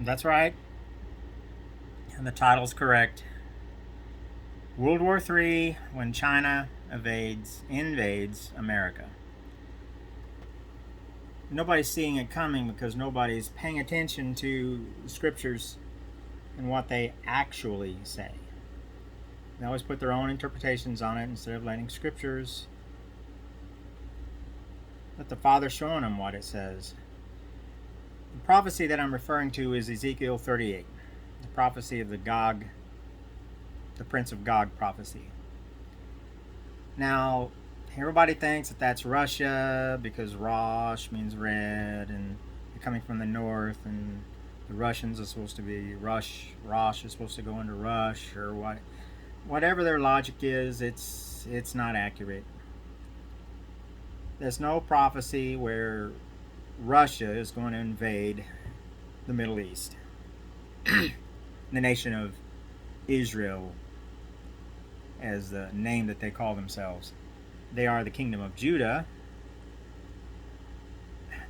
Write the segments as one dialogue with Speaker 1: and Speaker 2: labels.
Speaker 1: That's right. And the title's correct. World War III, when China invades America. Nobody's seeing it coming because nobody's paying attention to the scriptures and what they actually say. They always put their own interpretations on it instead of letting scriptures, let the Father showing them what it says. The prophecy that I'm referring to is Ezekiel 38, the prophecy of the Prince of Gog prophecy. Now, everybody thinks that that's Russia because Rosh means red, and they're coming from the north, and the Russians are supposed to be Rosh is supposed to go into Rush, or whatever their logic is. It's not accurate. There's no prophecy where Russia is going to invade the Middle East. The nation of Israel, as the name that they call themselves. They are the kingdom of Judah.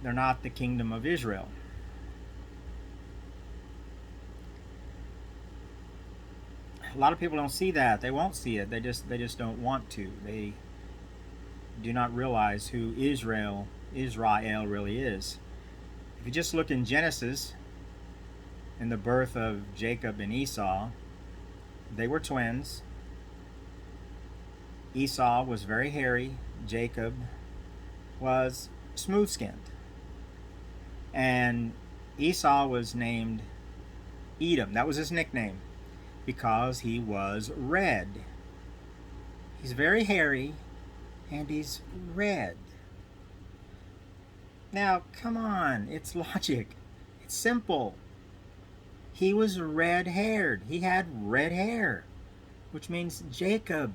Speaker 1: They're not the kingdom of Israel. A lot of people don't see that. They won't see it. They just don't want to. They do not realize who Israel really is. If you just look in Genesis, in the birth of Jacob and Esau, they were twins. Esau was very hairy. Jacob was smooth-skinned. And Esau was named Edom. That was his nickname because he was red. He's very hairy and he's red. Now, come on. It's logic. It's simple. He was red-haired. He had red hair, which means Jacob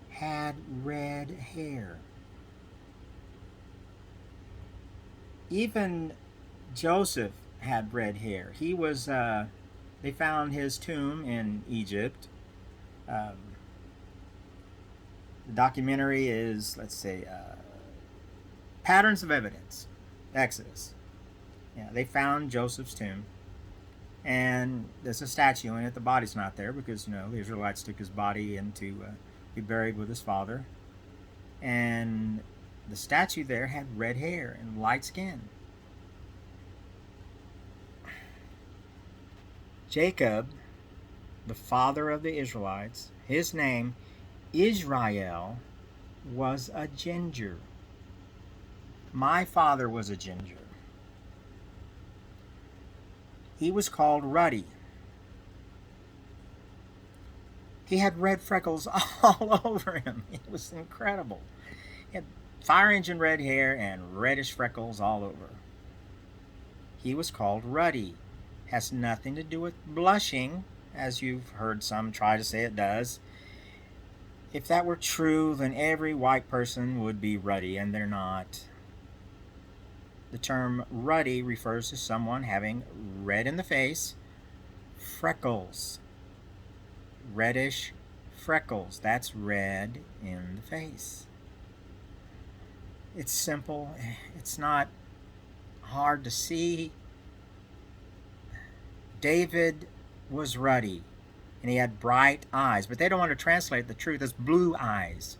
Speaker 1: had red hair. Even Joseph had red hair. He was, they found his tomb in Egypt. The documentary is, let's say, Patterns of Evidence, Exodus. Yeah, they found Joseph's tomb. And there's a statue in it. The body's not there because, the Israelites took his body in to be buried with his father. And the statue there had red hair and light skin. Jacob, the father of the Israelites, his name, Israel, was a ginger. My father was a ginger. He was called Ruddy. He had red freckles all over him. It was incredible. He had fire engine red hair and reddish freckles all over. He was called Ruddy. Has nothing to do with blushing, as you've heard some try to say it does. If that were true, then every white person would be ruddy, and they're not. The term ruddy refers to someone having red in the face, freckles. Reddish freckles. That's red in the face. It's simple. It's not hard to see. David was ruddy, and he had bright eyes, but they don't want to translate the truth as blue eyes.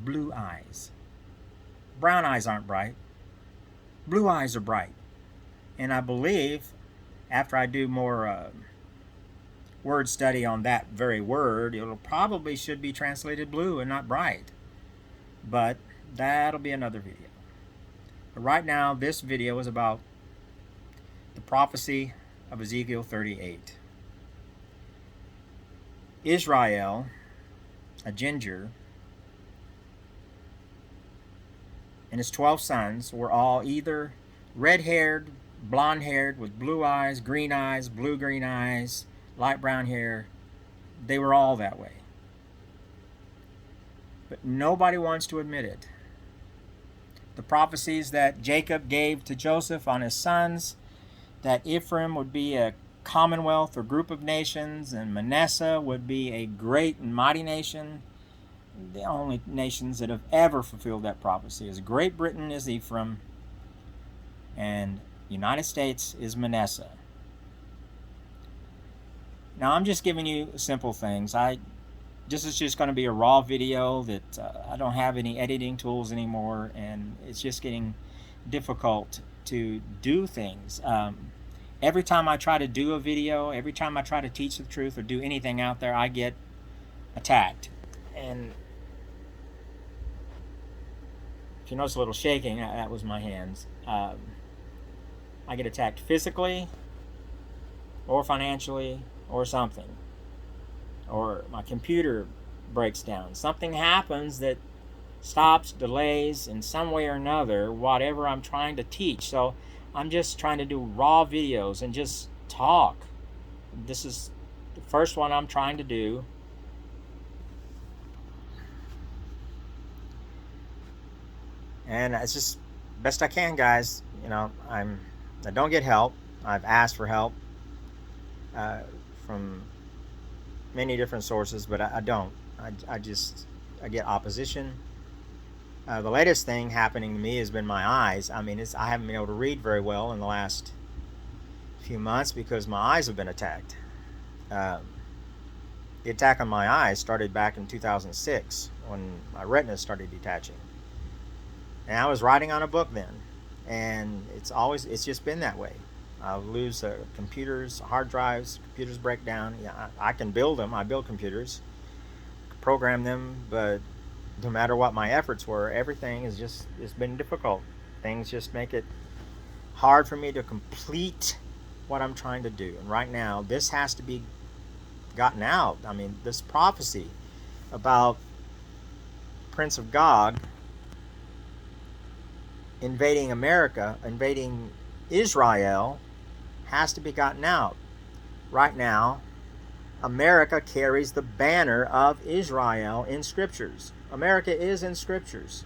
Speaker 1: Blue eyes. Brown eyes aren't bright. Blue eyes are bright. And I believe, after I do more word study on that very word, it'll probably should be translated blue and not bright. But that'll be another video. But right now, this video is about the prophecy of Ezekiel 38. Israel, a ginger, and his 12 sons were all either red-haired, blonde-haired, with blue eyes, blue-green eyes, light brown hair. They were all that way. But nobody wants to admit it. The prophecies that Jacob gave to Joseph on his sons, that Ephraim would be a commonwealth or group of nations, and Manessah would be a great and mighty nation. The only nations that have ever fulfilled that prophecy is Great Britain is Ephraim, and United States is Manessah. Now I'm just giving you simple things. This is just going to be a raw video that I don't have any editing tools anymore, and it's just getting difficult to do things. Every time I try to do a video, every time I try to teach the truth or do anything out there, I get attacked. And if you notice a little shaking, that was my hands. I get attacked physically or financially or something. Or my computer breaks down. Something happens that stops, delays in some way or another whatever I'm trying to teach. So I'm just trying to do raw videos and just talk. This is the first one I'm trying to do. And it's just best I can, guys. You know, I don't get help. I've asked for help from many different sources, but I don't. I get opposition. The latest thing happening to me has been my eyes. I mean, I haven't been able to read very well in the last few months because my eyes have been attacked. The attack on my eyes started back in 2006 when my retina started detaching. And I was writing on a book then, and it's just been that way. I'll lose computers, hard drives, computers break down. Yeah, I can build them. I build computers, program them, but no matter what my efforts were, everything it's been difficult. Things just make it hard for me to complete what I'm trying to do. And right now, this has to be gotten out. I mean, this prophecy about Prince of Gog invading America, invading Israel, has to be gotten out. Right now, America carries the banner of Israel in scriptures. America is in scriptures.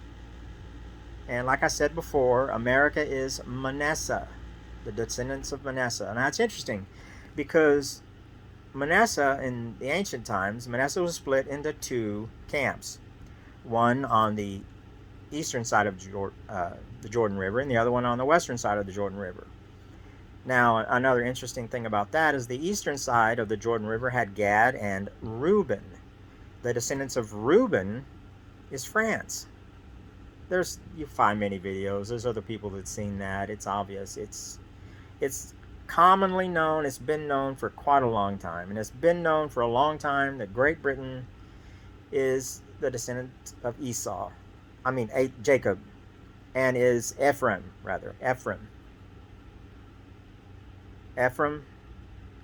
Speaker 1: And like I said before, America is Manessah, the descendants of Manessah. And that's interesting because Manessah, in the ancient times, Manessah was split into two camps. One on the eastern side of the Jordan River and the other one on the western side of the Jordan River. Now, another interesting thing about that is the eastern side of the Jordan River had Gad and Reuben. The descendants of Reuben is France. You find many videos. There's other people that've seen that. It's obvious. It's commonly known. It's been known for quite a long time. And it's been known for a long time that Great Britain is the descendant of Jacob, and is Ephraim. Ephraim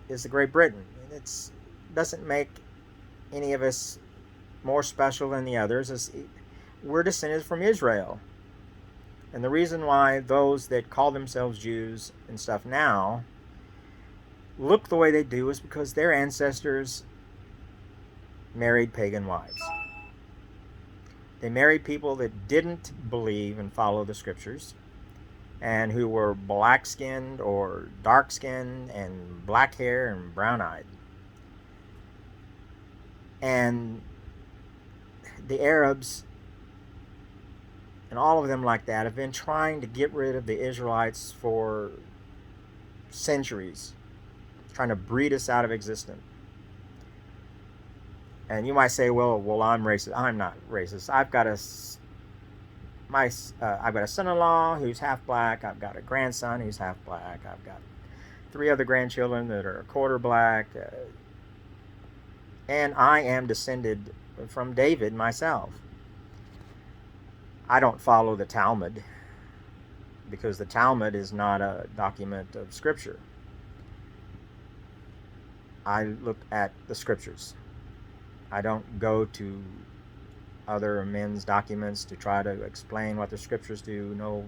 Speaker 1: is the Great Britain. It doesn't make any of us more special than the others. We're descended from Israel. And the reason why those that call themselves Jews and stuff now look the way they do is because their ancestors married pagan wives. They married people that didn't believe and follow the scriptures, and who were black-skinned or dark-skinned and black hair and brown-eyed. And the Arabs and all of them like that have been trying to get rid of the Israelites for centuries, trying to breed us out of existence. And you might say, well, I'm racist. I'm not racist. I've got a son-in-law who's half black. I've got a grandson who's half black. I've got 3 other grandchildren that are a quarter black. And I am descended from David myself. I don't follow the Talmud because the Talmud is not a document of Scripture. I look at the Scriptures. I don't go to other men's documents to try to explain what the Scriptures do. No.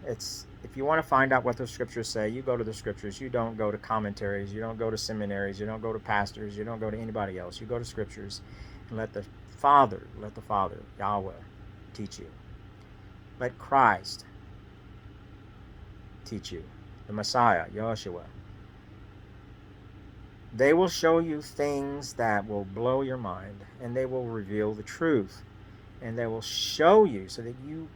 Speaker 1: If you want to find out what the Scriptures say, you go to the Scriptures. You don't go to commentaries. You don't go to seminaries. You don't go to pastors. You don't go to anybody else. You go to Scriptures and let the Father, Yahweh, teach you. Let Christ teach you. The Messiah, Yahoshuah. They will show you things that will blow your mind, and they will reveal the truth, and they will show you so that you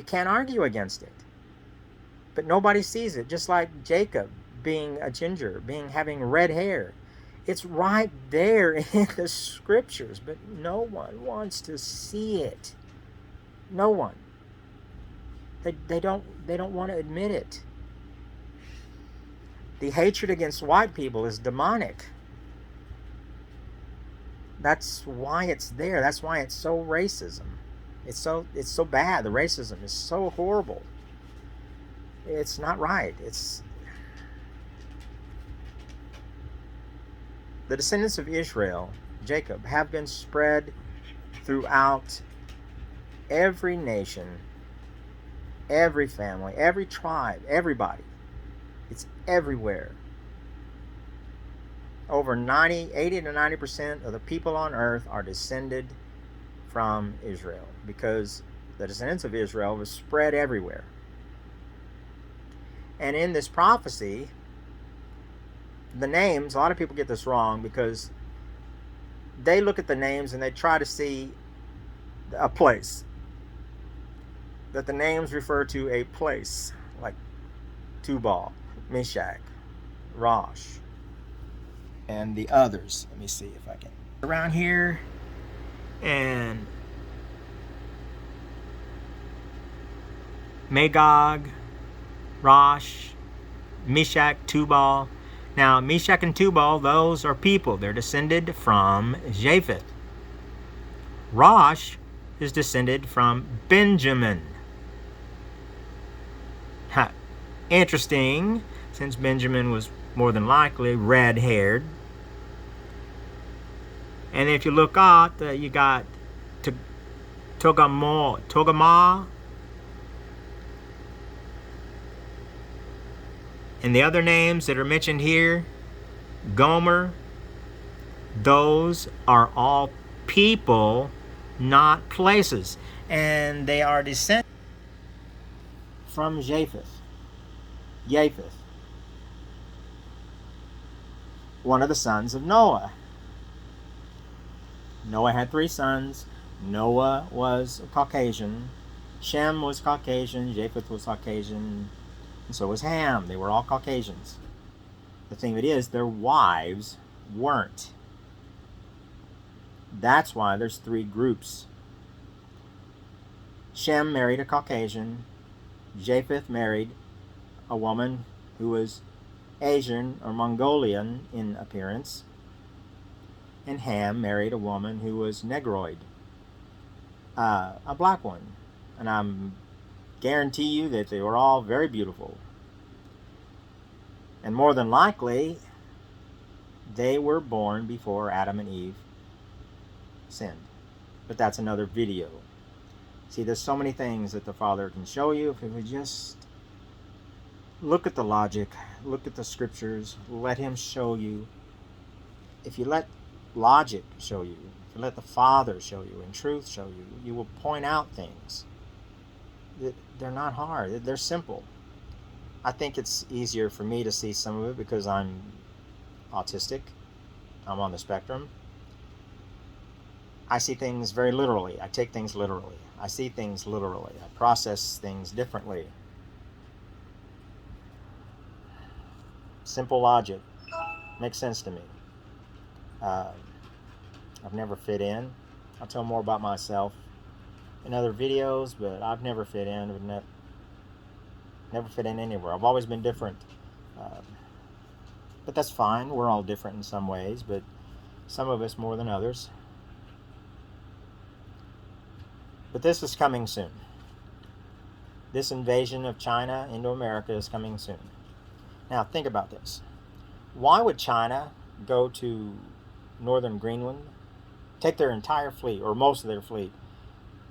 Speaker 1: can't argue against it. But nobody sees it. Just like Jacob being a ginger, having red hair. It's right there in the scriptures, but no one wants to see it. No one. They don't want to admit it. The hatred against white people is demonic. That's why it's there. That's why it's so racism. It's so bad. The racism is so horrible. It's not right. It's the descendants of Israel, Jacob, have been spread throughout every nation, every family, every tribe, everybody. It's everywhere. Over 80 to 90% of the people on earth are descended from Israel, because the descendants of Israel was spread everywhere. And in this prophecy, the names, a lot of people get this wrong because they look at the names and they try to see a place. That the names refer to a place, like Tubal, Meshach, Rosh, and the others. Let me see if I can. Around here, and Magog, Rosh, Meshach, Tubal. Now, Meshach and Tubal, those are people. They're descended from Japheth. Rosh is descended from Benjamin. Interesting, since Benjamin was more than likely red-haired. And if you look out, you got Togarmah, and the other names that are mentioned here, Gomer, those are all people, not places. And they are descended from Japheth, one of the sons of Noah. Noah had 3 sons. Noah was Caucasian. Shem was Caucasian. Japheth was Caucasian. And so was Ham. They were all Caucasians. The thing of it is, their wives weren't. That's why there's 3 groups. Shem married a Caucasian. Japheth married a woman who was Asian or Mongolian in appearance. And Ham married a woman who was Negroid, a black one. And I guarantee you that they were all very beautiful. And more than likely, they were born before Adam and Eve sinned. But that's another video. See, there's so many things that the Father can show you if you would just look at the logic, look at the scriptures, let Him show you. If you let logic show you, if you let the Father show you and truth show you, you will point out things. They're not hard, they're simple. I think it's easier for me to see some of it because I'm autistic. I'm on the spectrum. I see things very literally. I take things literally. I see things literally. I process things differently. Simple logic makes sense to me. I've never fit in. I'll tell more about myself in other videos, but I've never fit in. I've never fit in anywhere. I've always been different. But that's fine. We're all different in some ways, but some of us more than others. But this is coming soon. This invasion of China into America is coming soon. Now, think about this. Why would China go to northern Greenland, take their entire fleet, or most of their fleet,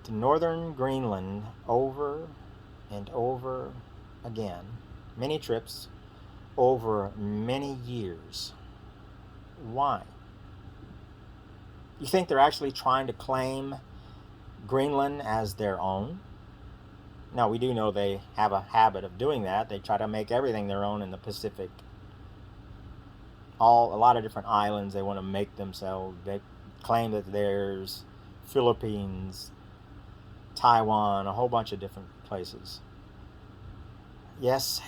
Speaker 1: to northern Greenland over and over again, many trips, over many years? Why? You think they're actually trying to claim Greenland as their own? Now, we do know they have a habit of doing that. They try to make everything their own in the Pacific. A lot of different islands they want to make themselves. They claim that there's Philippines, Taiwan, a whole bunch of different places. Yes,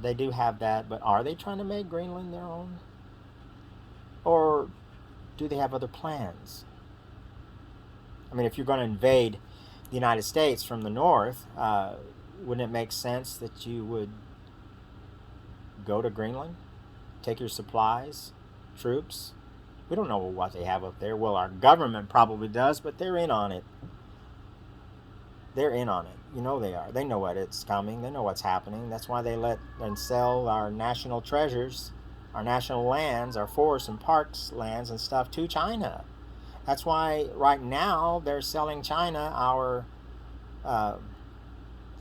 Speaker 1: They do have that, but are they trying to make Greenland their own? Or do they have other plans? I mean, if you're going to invade the United States from the north, wouldn't it make sense that you would go to Greenland, take your supplies, troops? We don't know what they have up there. Well, our government probably does, but they're in on it. They're in on it. You know they are. They know what it's coming. They know what's happening. That's why they let and sell our national treasures, our national lands, our forests and parks lands and stuff to China. That's why right now they're selling China our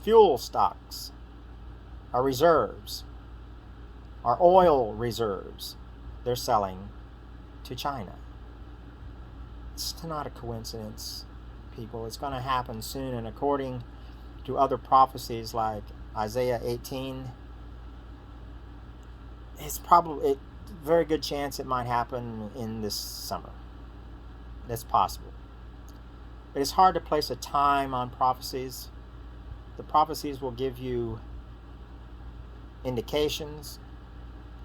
Speaker 1: fuel stocks, our reserves, our oil reserves. They're selling to China. It's not a coincidence, people. It's going to happen soon, and according to other prophecies like Isaiah 18, it's probably a very good chance it might happen in this summer. That's possible. But it's hard to place a time on prophecies. The prophecies will give you indications.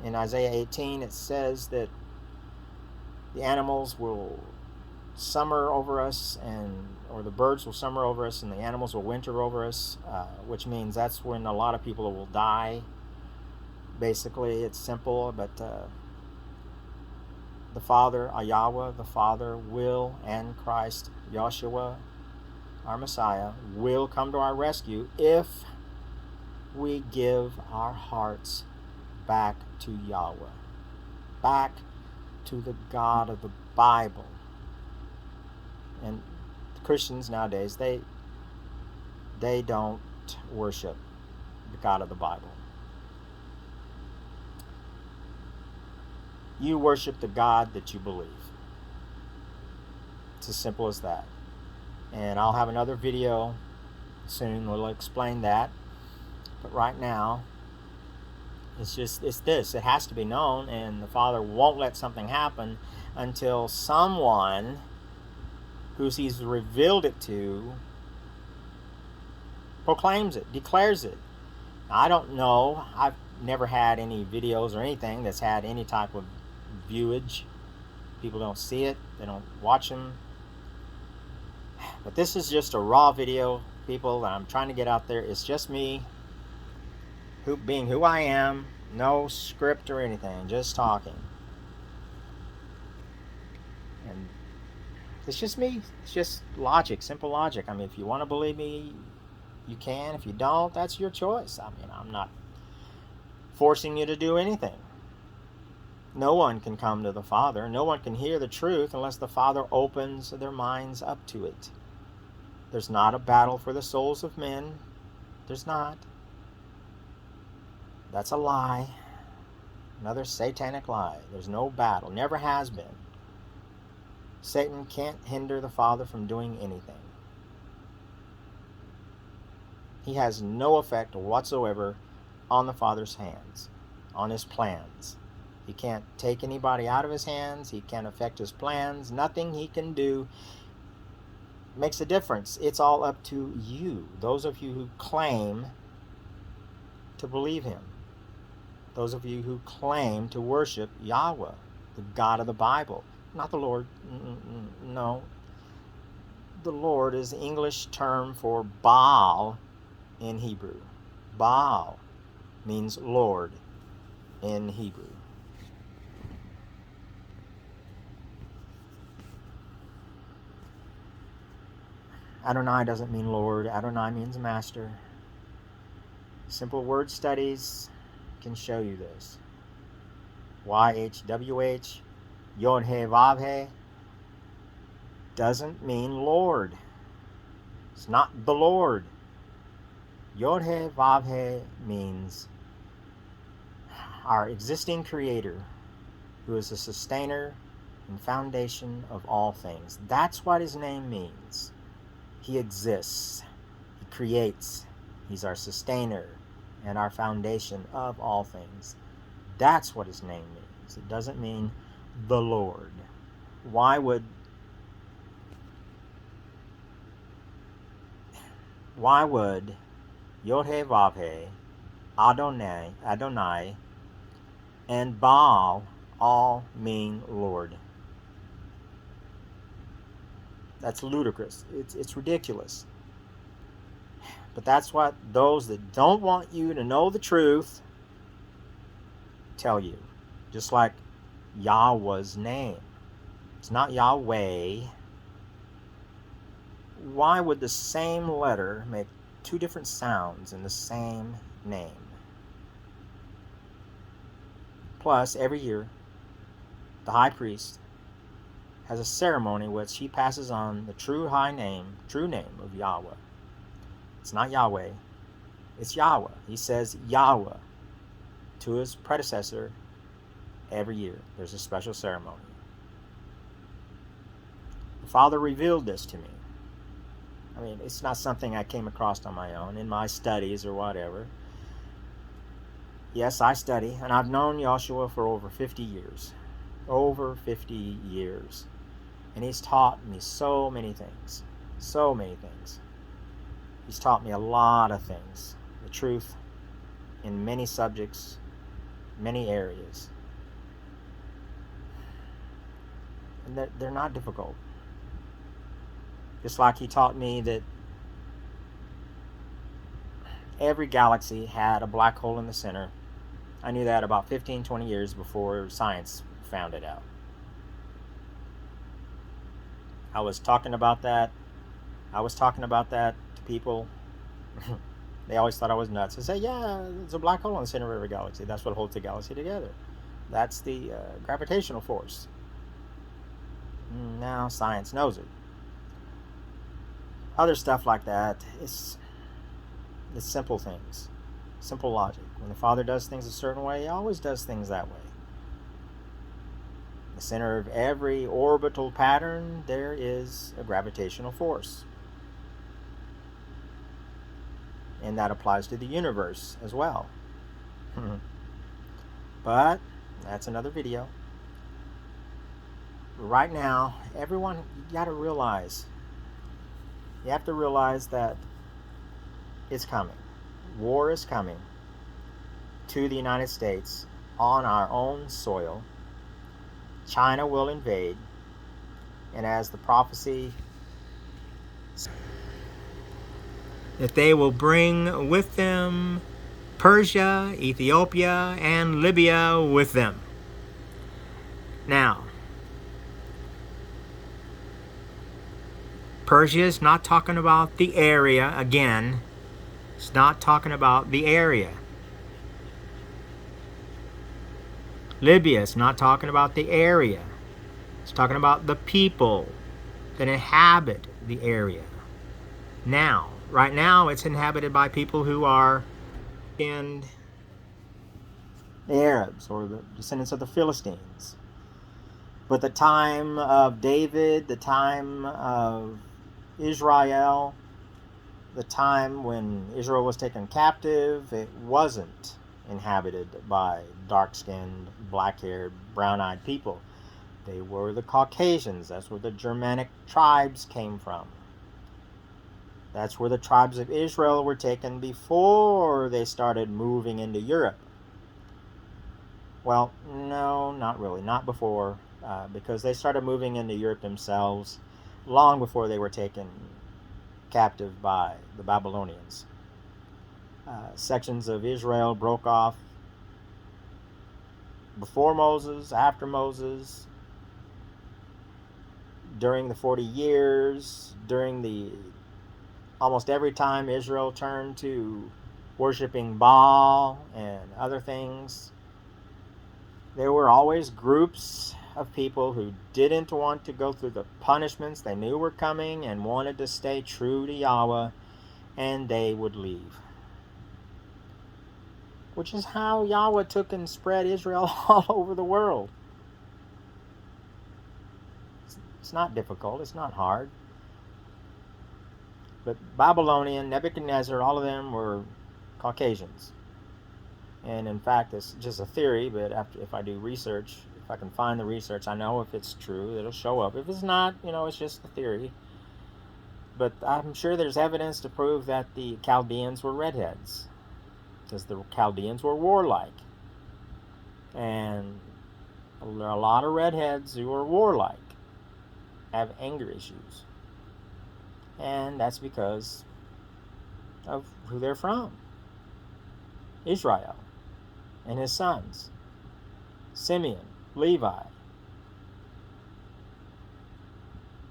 Speaker 1: In Isaiah 18, it says that the animals will summer over us, or the birds will summer over us, and the animals will winter over us, which means that's when a lot of people will die. Basically, it's simple, but the Father, Yahowah, the Father, will, and Christ, Yahoshuah, our Messiah, will come to our rescue if we give our hearts back to Yahweh, back to the God of the Bible. And Christians nowadays, they don't worship the God of the Bible. You worship the God that you believe. It's as simple as that. And I'll have another video soon that'll explain that. But right now, it's this. It has to be known, and the Father won't let something happen until someone who He's revealed it to proclaims it, declares it. Now, I don't know. I've never had any videos or anything that's had any type of viewage. People don't see it. They don't watch them. But this is just a raw video, people, that I'm trying to get out there. It's just me being who I am. No script or anything. Just talking. And it's just me. It's just logic, simple logic. I mean, if you want to believe me, you can. If you don't, that's your choice. I mean, I'm not forcing you to do anything. No one can come to the Father. No one can hear the truth unless the Father opens their minds up to it. There's not a battle for the souls of men. There's not. That's a lie. Another satanic lie. There's no battle. Never has been. Satan can't hinder the Father from doing anything. He has no effect whatsoever on the Father's hands, on His plans. He can't take anybody out of His hands. He can't affect His plans. Nothing He can do makes a difference. It's all up to you, those of you who claim to believe Him. Those of you who claim to worship Yahweh, the God of the Bible. Not the Lord. No. The Lord is the English term for Baal in Hebrew. Baal means Lord in Hebrew. Adonai doesn't mean Lord. Adonai means master. Simple word studies can show you this. YHWH, Yod-Heh-Vav-Heh, doesn't mean Lord. It's not the Lord. Yod-Heh-Vav-Heh means our existing Creator, who is the sustainer and foundation of all things. That's what His name means. He exists. He creates. He's our sustainer and our foundation of all things. That's what His name means. It doesn't mean the Lord. Why would Yod-Heh-Vav-Heh Adonai, and Baal all mean Lord. That's ludicrous. It's ridiculous. But that's what those that don't want you to know the truth tell you. Just like Yahweh's name. It's not Yahweh. Why would the same letter make two different sounds in the same name? Plus, every year, the high priest has a ceremony which he passes on the true name of Yahweh. It's not Yahweh, it's Yahweh. He says Yahweh to his predecessor every year. There's a special ceremony. The Father revealed this to me. I mean, it's not something I came across on my own in my studies or whatever. Yes, I study, and I've known Yahoshuah for over 50 years. Over 50 years. And he's taught me so many things. So many things. He's taught me a lot of things. The truth in many subjects, many areas. And they're not difficult. Just like he taught me that every galaxy had a black hole in the center. I knew that about 15, 20 years before science found it out. I was talking about that to people. They always thought I was nuts. I say, yeah, there's a black hole in the center of every galaxy. That's what holds the galaxy together. That's the gravitational force. Now science knows it. Other stuff like that, it's simple things. Simple logic. When the Father does things a certain way, he always does things that way. In the center of every orbital pattern, there is a gravitational force. And that applies to the universe as well. But that's another video. Right now, everyone, you got to realize, you have to realize that it's coming. War is coming to the United States on our own soil. China will invade, and as the prophecy that they will bring with them Persia, Ethiopia, and Libya with them. Now, Persia is not talking about the area again. It's not talking about the area. Libya is not talking about the area. It's talking about the people that inhabit the area. Now, right now, it's inhabited by people who are in the Arabs or the descendants of the Philistines. But the time of David, the time of Israel, the time when Israel was taken captive, it wasn't inhabited by dark-skinned, black-haired, brown-eyed people. They were the Caucasians. That's where the Germanic tribes came from. That's where the tribes of Israel were taken before they started moving into Europe. Well, no, not really. Not before, because they started moving into Europe themselves long before they were taken captive by the Babylonians. Sections of Israel broke off before Moses, after Moses, during the 40 years, during the almost every time Israel turned to worshiping Baal and other things. There were always groups of people who didn't want to go through the punishments they knew were coming and wanted to stay true to Yahweh, and they would leave. Which is how Yahweh took and spread Israel all over the world. It's not difficult. It's not hard. But Babylonian, Nebuchadnezzar, all of them were Caucasians. And in fact, it's just a theory, but if I do research, if I can find the research, I know if it's true, it'll show up. If it's not, it's just a theory. But I'm sure there's evidence to prove that the Chaldeans were redheads. because the Chaldeans were warlike. And there are a lot of redheads who are warlike, have anger issues. And that's because of who they're from. Israel and his sons, Simeon, Levi,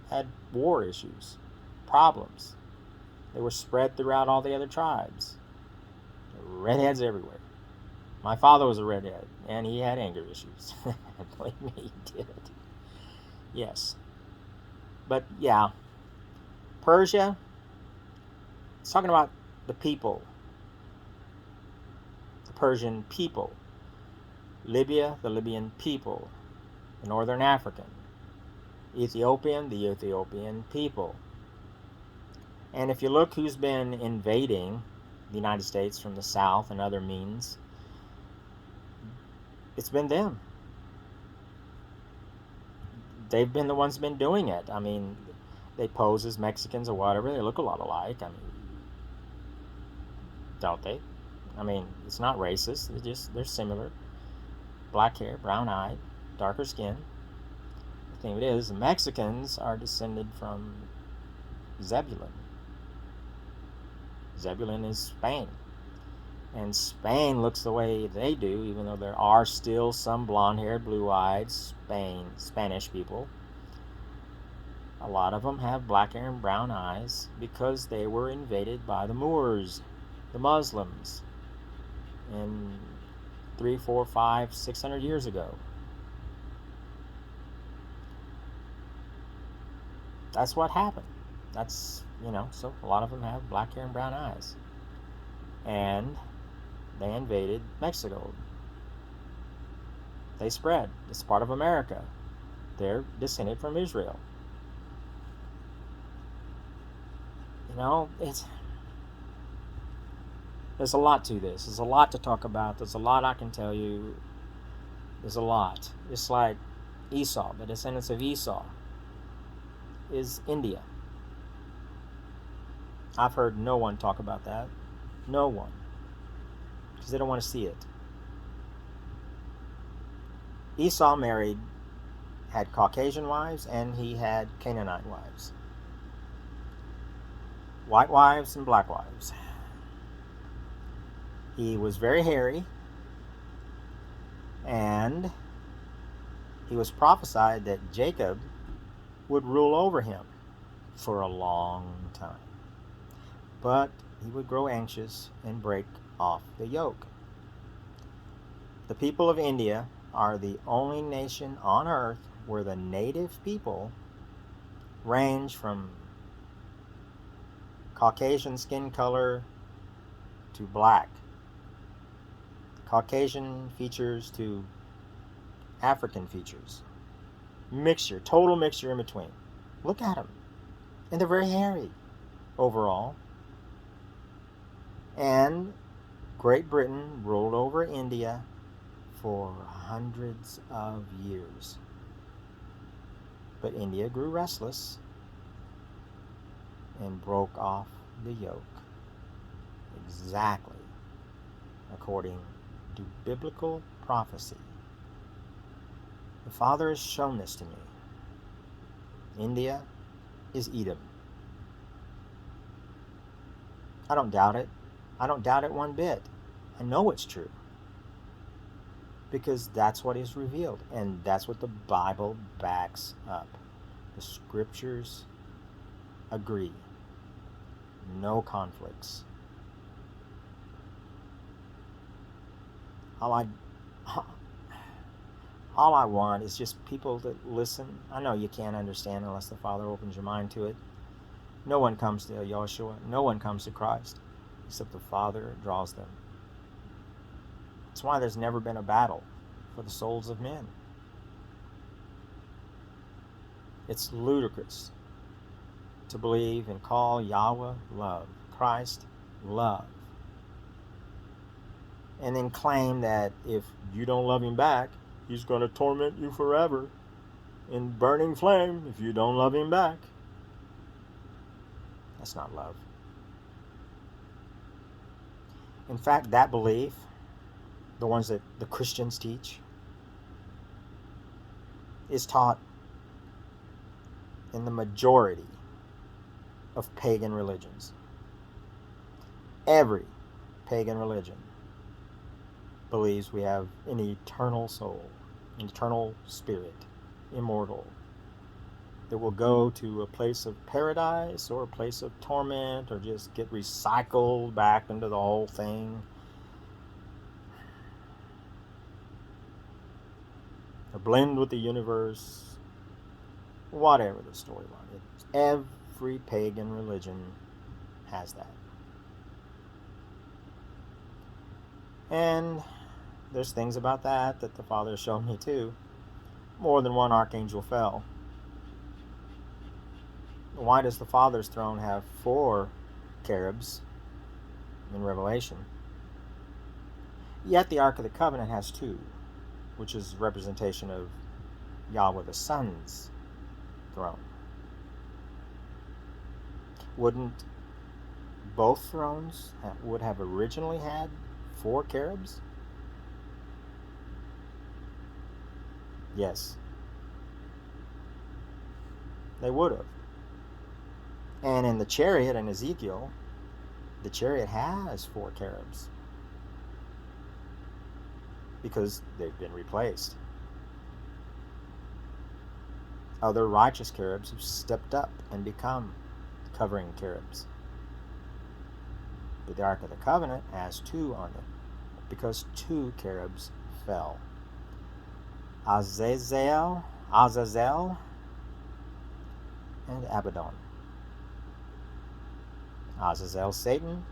Speaker 1: had war issues, problems. They were spread throughout all the other tribes. Redheads everywhere. My father was a redhead, and he had anger issues. Believe me, he did. Yes. But yeah, Persia, it's talking about the people, the Persian people. Libya, the Libyan people. The Northern African. Ethiopian, the Ethiopian people. And if you look who's been invading the United States from the south and other means, it's been them. They've been the ones been doing it. I mean, they pose as Mexicans or whatever. They look a lot alike. I mean, don't they? I mean, it's not racist. They're similar. Black hair, brown eyed, darker skin. The thing is, the Mexicans are descended from Zebulun. Zebulun is Spain. And Spain looks the way they do, even though there are still some blonde-haired, blue-eyed Spanish people. A lot of them have black hair and brown eyes because they were invaded by the Moors, the Muslims, in 300, 400, 500, 600 years ago. That's what happened. That's, so a lot of them have black hair and brown eyes. And they invaded Mexico. They spread. It's part of America. They're descended from Israel. There's a lot to this. There's a lot to talk about. There's a lot I can tell you. There's a lot. It's like Esau, the descendants of Esau, is India. I've heard no one talk about that. No one. Because they don't want to see it. Esau had Caucasian wives, and he had Canaanite wives. White wives and black wives. He was very hairy, and he was prophesied that Jacob would rule over him for a long time. But he would grow anxious and break off the yoke. The people of India are the only nation on earth where the native people range from Caucasian skin color to black, Caucasian features to African features. Mixture, total mixture in between. Look at them. And they're very hairy overall. And Great Britain ruled over India for hundreds of years. But India grew restless and broke off the yoke. Exactly according to biblical prophecy. The Father has shown this to me. India is Edom. I don't doubt it. I don't doubt it one bit. I know it's true. Because that's what is revealed. And that's what the Bible backs up. The scriptures agree. No conflicts. All I want is just people that listen. I know you can't understand unless the Father opens your mind to it. No one comes to Yahoshuah. No one comes to Christ except the Father draws them. That's why there's never been a battle for the souls of men. It's ludicrous to believe and call Yahweh love, Christ love, and then claim that if you don't love him back, he's going to torment you forever in burning flame if you don't love him back. That's not love. In fact, that belief, the ones that the Christians teach, is taught in the majority of pagan religions. Every pagan religion believes we have an eternal soul, an eternal spirit, immortal, that will go to a place of paradise or a place of torment or just get recycled back into the whole thing. Or blend with the universe, whatever the storyline is. Every pagan religion has that. And there's things about that the Father showed me too. More than one archangel fell. Why does the Father's throne have 4 cherubs in Revelation? Yet the Ark of the Covenant has 2, which is representation of Yahweh the Son's throne. Wouldn't both thrones would have originally had 4 cherubs? Yes. They would have. And in the chariot in Ezekiel, the chariot has 4 cherubs. Because they've been replaced. Other righteous cherubs have stepped up and become covering cherubs. But the Ark of the Covenant has 2 on it, because 2 cherubs fell. Azazel, and Abaddon. Azazel, Satan.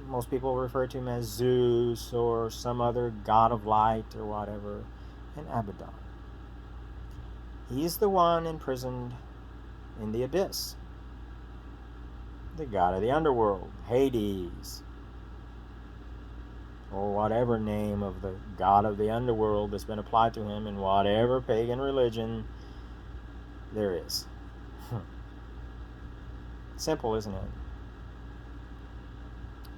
Speaker 1: Most people refer to him as Zeus or some other god of light or whatever. And Abaddon. He's the one imprisoned in the abyss. The god of the underworld, Hades. Or whatever name of the god of the underworld that's been applied to him in whatever pagan religion there is. Simple, isn't it?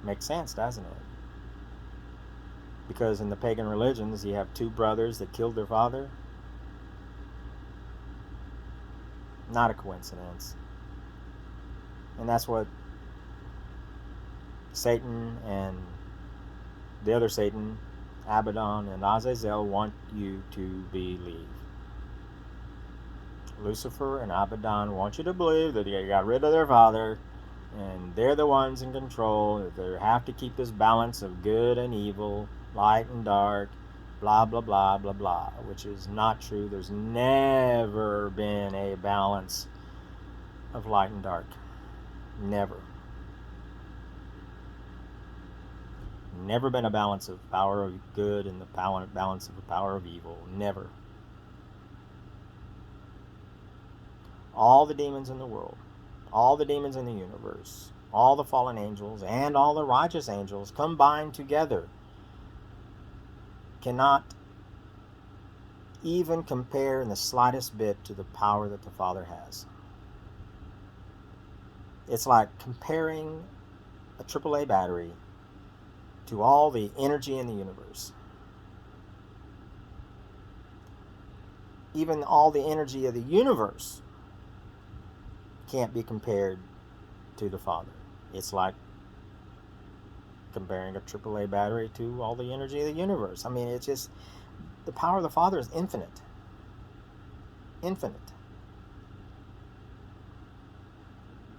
Speaker 1: Makes sense, doesn't it? Because in the pagan religions, you have 2 brothers that killed their father. Not a coincidence. And that's what Satan and the other Satan, Abaddon and Azazel, want you to believe. Lucifer and Abaddon want you to believe that they got rid of their father and they're the ones in control, that they have to keep this balance of good and evil, light and dark, blah, blah, blah, blah, blah, which is not true. There's never been a balance of light and dark. Never. Never been a balance of power of good and the balance of the power of evil. Never. All the demons in the world, all the demons in the universe, all the fallen angels, and all the righteous angels combined together cannot even compare in the slightest bit to the power that the Father has. It's like comparing a AAA battery to all the energy in the universe. Even all the energy of the universe can't be compared to the Father. It's like comparing a AAA battery to all the energy of the universe. I mean, it's just, the power of the Father is infinite. Infinite.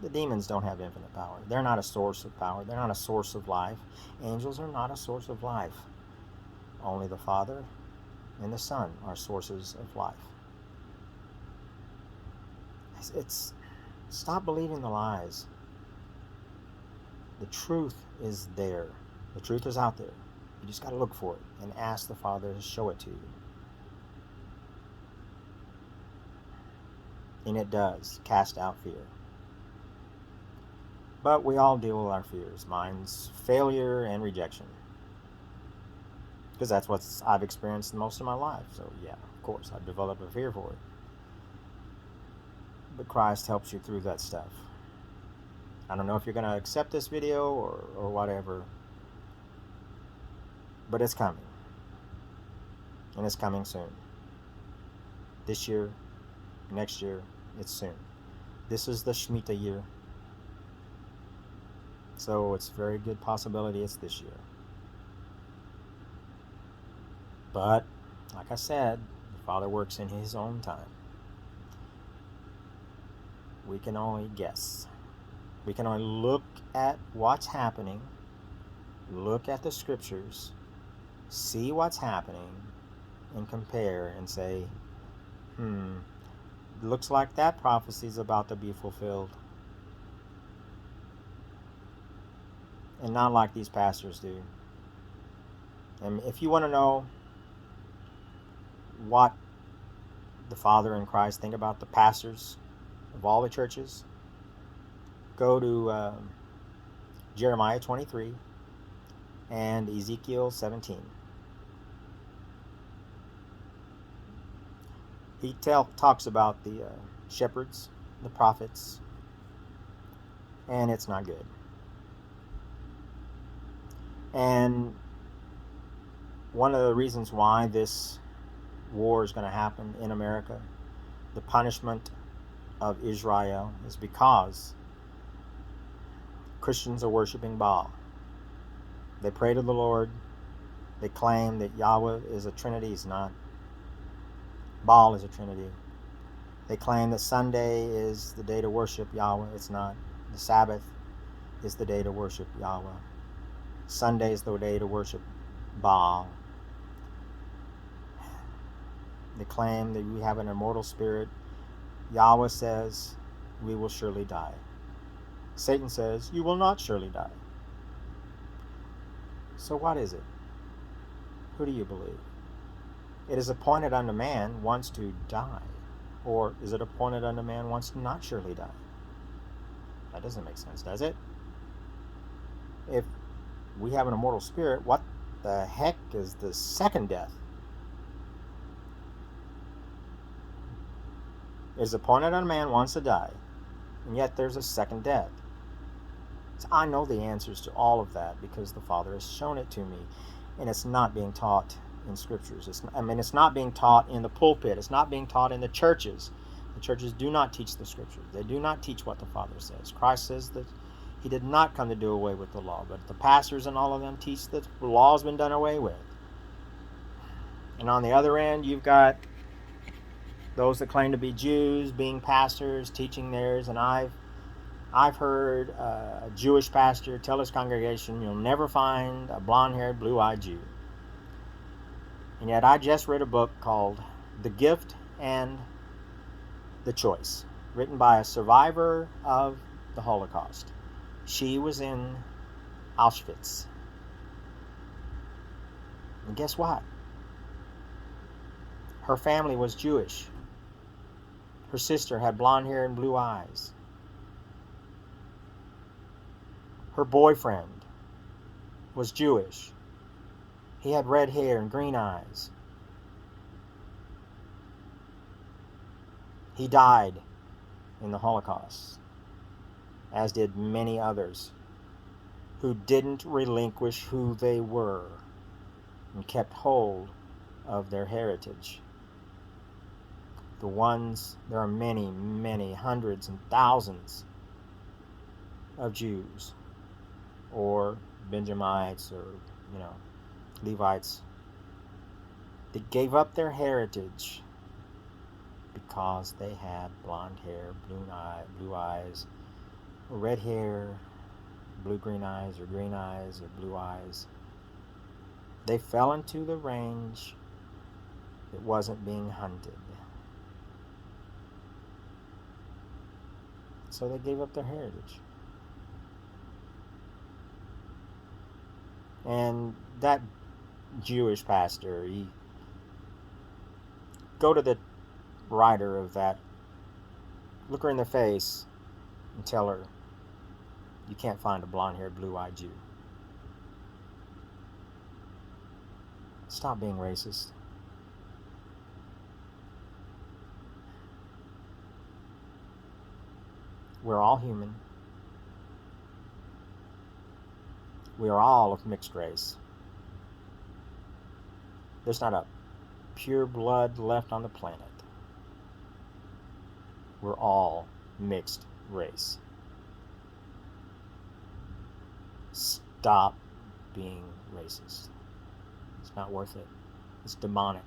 Speaker 1: The demons don't have infinite power. They're not a source of power. They're not a source of life. Angels are not a source of life. Only the Father and the Son are sources of life. It's stop believing the lies. The truth is there. The truth is out there. You just got to look for it and ask the Father to show it to you. And it does cast out fear. But we all deal with our fears. Mine's failure and rejection. Because that's what I've experienced most of my life. So yeah, of course, I've developed a fear for it. But Christ helps you through that stuff. I don't know if you're going to accept this video or whatever, but it's coming. And it's coming soon. This year, next year, it's soon. This is the Shemitah year. So it's a very good possibility it's this year. But, like I said, the Father works in His own time. We can only guess. We can only look at what's happening, look at the scriptures, see what's happening, and compare and say, looks like that prophecy is about to be fulfilled. And not like these pastors do. And if you want to know what the Father and Christ think about the pastors of all the churches, go to Jeremiah 23 and Ezekiel 17. He talks about the shepherds, the prophets, and it's not good. And one of the reasons why this war is going to happen in America, the punishment of Israel, is because Christians are worshiping Baal. They pray to the Lord. They claim that Yahweh is a Trinity. He's not. Baal is a Trinity. They claim that Sunday is the day to worship Yahweh. It's not. The Sabbath is the day to worship Yahweh. Sunday is the day to worship Baal. They claim that we have an immortal spirit. Yahweh says we will surely die. Satan says you will not surely die. So what is it? Who do you believe? It is appointed unto man once to die. Or is it appointed unto man once to not surely die? That doesn't make sense, does it? If we have an immortal spirit, what the heck is the second death? It is appointed unto man once to die, and yet there's a second death. So I know the answers to all of that because the Father has shown it to me, and it's not being taught in scriptures. It's not being taught in the pulpit. It's not being taught in the churches. The churches do not teach the scriptures. They do not teach what the Father says. Christ says that He did not come to do away with the law, but the pastors and all of them teach that the law has been done away with. And on the other end, you've got those that claim to be Jews being pastors, teaching theirs. And I've heard a Jewish pastor tell his congregation, you'll never find a blonde-haired, blue-eyed Jew. And yet I just read a book called The Gift and the Choice, written by a survivor of the Holocaust. She was in Auschwitz. And guess what? Her family was Jewish. Her sister had blonde hair and blue eyes. Her boyfriend was Jewish. He had red hair and green eyes. He died in the Holocaust, as did many others who didn't relinquish who they were and kept hold of their heritage. There are many, many hundreds and thousands of Jews or Benjamites or, Levites that gave up their heritage because they had blonde hair, blue eyes, or red hair, blue-green eyes, or green eyes, or blue eyes. They fell into the range that wasn't being hunted. So they gave up their heritage. And that Jewish pastor, go to the writer of that, look her in the face and tell her you can't find a blonde-haired, blue-eyed Jew. Stop being racist. We're all human. We are all of mixed race. There's not a pure blood left on the planet. We're all mixed race. Stop being racist. It's not worth it. It's demonic.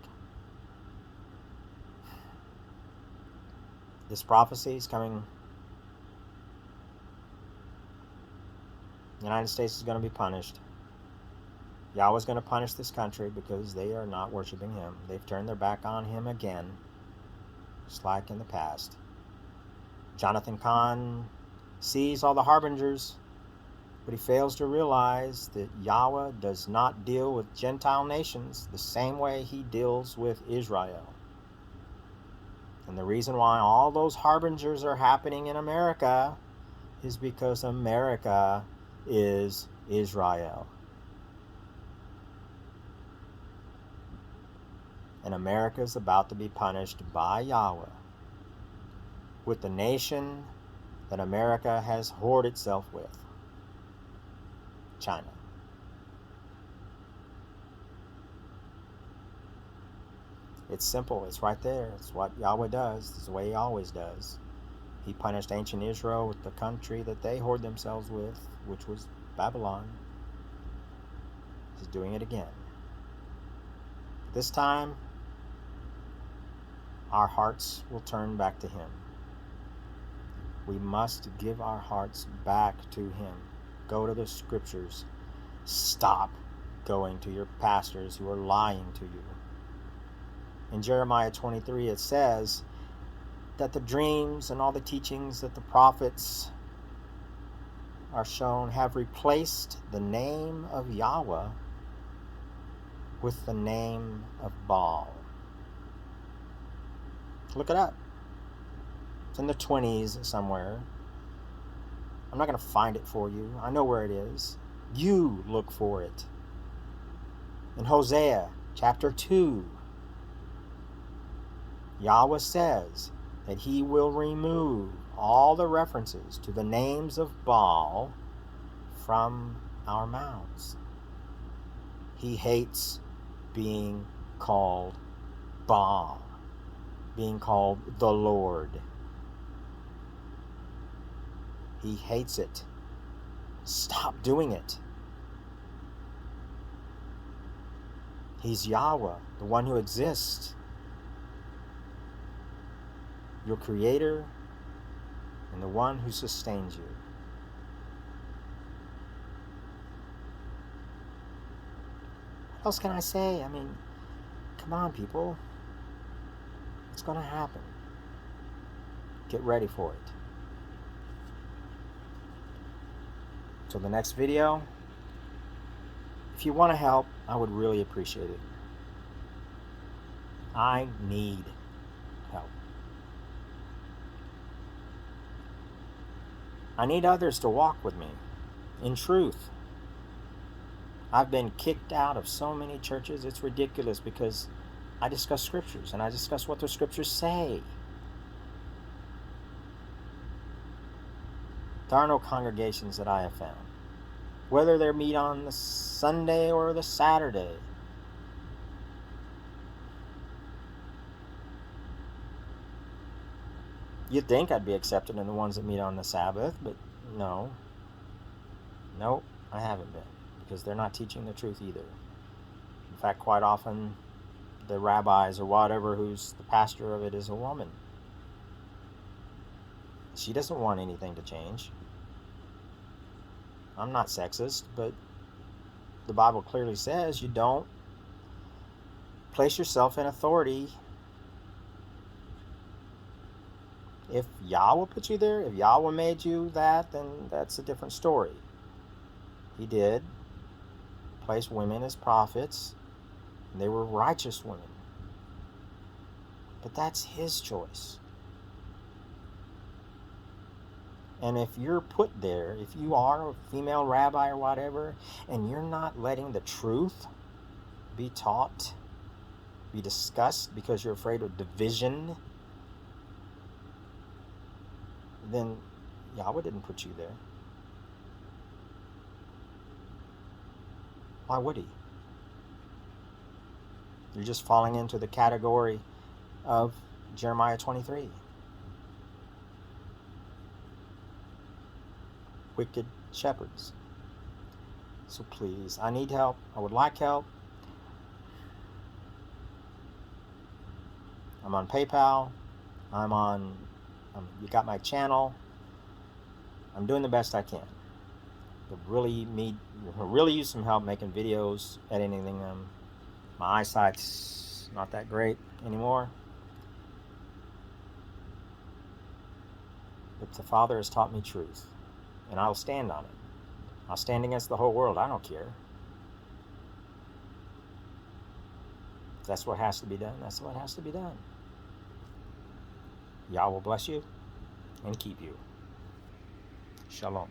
Speaker 1: This prophecy is coming. The United States is going to be punished. Yahweh's going to punish this country because they are not worshiping him. They've turned their back on him again, just like in the past. Jonathan Kahn sees all the harbingers, but he fails to realize that Yahweh does not deal with Gentile nations the same way he deals with Israel. And the reason why all those harbingers are happening in America is because America is Israel. And America is about to be punished by Yahweh with the nation that America has whored itself with, China. It's simple. It's right there. It's what Yahweh does. It's the way he always does. He punished ancient Israel with the country that they whored themselves with, which was Babylon. He's doing it again. This time, our hearts will turn back to him. We must give our hearts back to him. Go to the scriptures. Stop going to your pastors who are lying to you. In Jeremiah 23, it says that the dreams and all the teachings that the prophets are shown have replaced the name of Yahweh with the name of Baal. Look it up. It's in the 20s somewhere. I'm not going to find it for you. I know where it is. You look for it. In Hosea chapter 2, Yahweh says that he will remove all the references to the names of Baal from our mouths. He hates being called Baal, being called the Lord. He hates it. Stop doing it. He's Yahweh, the one who exists, your creator, and the one who sustains you. What else can I say? I mean, come on, people. It's going to happen. Get ready for it. So the next video, if you want to help, I would really appreciate it. I need help. I need others to walk with me in truth. I've been kicked out of so many churches, it's ridiculous, because I discuss scriptures and I discuss what the scriptures say. There are no congregations that I have found, whether they meet on the Sunday or the Saturday. You'd think I'd be accepted in the ones that meet on the Sabbath, but no. Nope, I haven't been, because they're not teaching the truth either. In fact, quite often, the rabbis or whatever who's the pastor of it is a woman. She doesn't want anything to change. I'm not sexist, but the Bible clearly says you don't place yourself in authority. If Yahweh put you there, if Yahweh made you that, then that's a different story. He did place women as prophets, and they were righteous women. But that's his choice. And if you're put there, if you are a female rabbi or whatever, and you're not letting the truth be taught, be discussed because you're afraid of division, then Yahweh didn't put you there. Why would he? You're just falling into the category of Jeremiah 23. Wicked shepherds. So please, I need help. I would like help. I'm on PayPal. You got my channel. I'm doing the best I can. Really use some help making videos, editing them. My eyesight's not that great anymore. But the Father has taught me truth, and I'll stand on it. I'll stand against the whole world. I don't care. If that's what has to be done, that's what has to be done. Yah will bless you and keep you. Shalom.